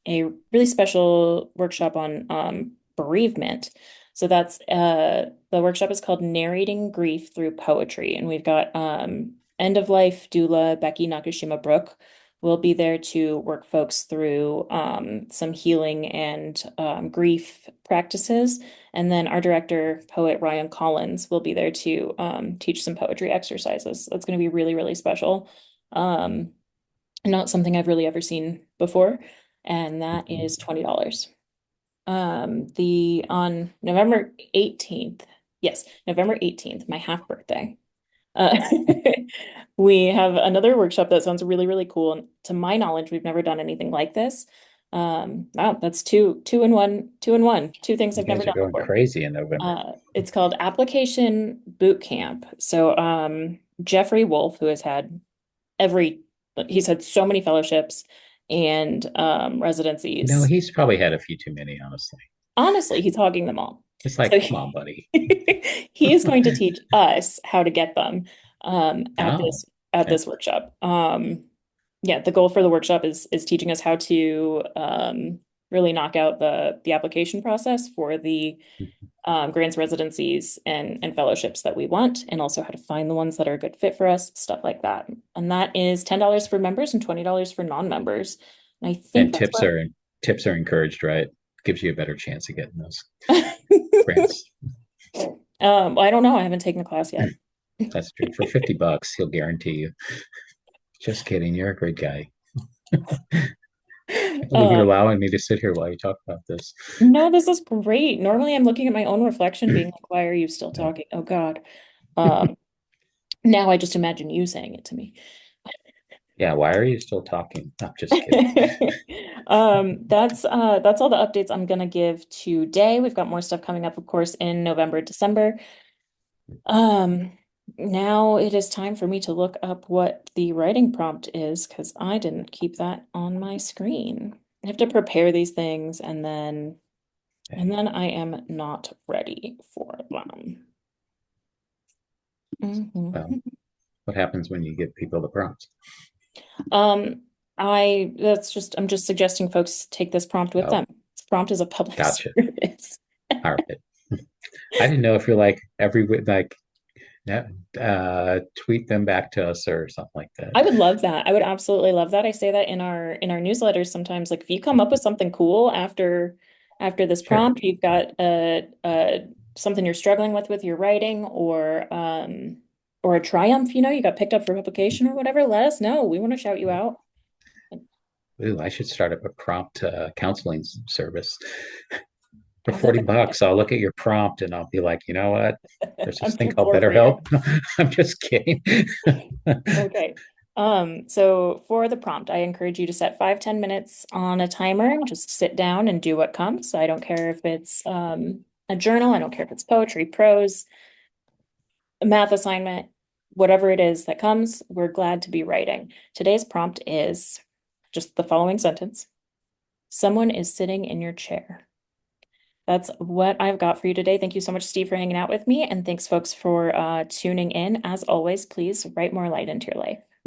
a really special workshop on bereavement. So that's the workshop is called Narrating Grief Through Poetry, and we've got end of life doula Becky Nakashima Brook will be there to work folks through some healing and grief practices. And then our director, poet Ryan Collins, will be there to teach some poetry exercises. That's going to be really, really special. Um, Not something I've really ever seen before. And that Mhm. is $20. The on November 18th, yes, November 18th, my half birthday. Uh, we have another workshop that sounds really, really cool. And to my knowledge, we've never done anything like this. Wow, that's two in one, two in one, two things You I've never guys are done going before. crazy in November. It's called Application Boot Camp. So, Jeffrey Wolf, who has had every, he's had so many fellowships and residencies. He's probably had a few too many, honestly. Honestly, he's hogging them all. It's So like, come on, buddy. he is going to teach us how to get them at Oh, this okay. workshop. Yeah, the goal for the workshop is teaching us how to really knock out the application process for the grants, residencies, and fellowships that we want, and also how to find the ones that are a good fit for us, stuff like that. And that is $10 for members and $20 for non-members. And I think And that's where tips are encouraged, right? Gives you a better chance of getting those grants. I don't know. I haven't taken the class yet. That's true. For $50, he'll guarantee you. Just kidding. You're a great guy. Can't believe you're Um, allowing me to sit here while you talk about this. no, this is great. Normally, I'm looking at my own reflection, being like, "Why are you still No. talking?" Oh God. Um, Now I just imagine you saying it to me. Yeah, why are you still talking? I'm just kidding. That's all the updates I'm gonna give today. We've got more stuff coming up, of course, in November, December. Um, Now it is time for me to look up what the writing prompt is because I didn't keep that on my screen. I have to prepare these things and Okay. then I am not ready for them. Well, Mhm. what happens when you give people the prompts? Um, I'm just suggesting folks take this prompt with Oh, them. This prompt is a public gotcha. service. All right. I didn't know if you're like yeah, tweet them back to us or something like that. I would love that. I would absolutely love that. I say that in our newsletters sometimes. Like if you come up with something cool after this Sure. prompt, you've got a something you're struggling with your writing or a triumph, you got picked up for publication or whatever, let us know. We want to shout you out. Ooh, I should start up a prompt counseling service. For Oh, that's 40 a good bucks, I'll look at your prompt and I'll be like, you know what? idea. There's this I'm thing here called for you. BetterHelp. I'm just kidding. Okay. So for the prompt, I encourage you to set 5-10 minutes on a timer and just sit down and do what comes. I don't care if it's a journal, I don't care if it's poetry, prose, a math assignment, whatever it is that comes, we're glad to be writing. Today's prompt is just the following sentence. Someone is sitting in your chair. That's what I've got for you today. Thank you so much, Steve, for hanging out with me. And thanks, folks, for tuning in. As always, please write more light into your life.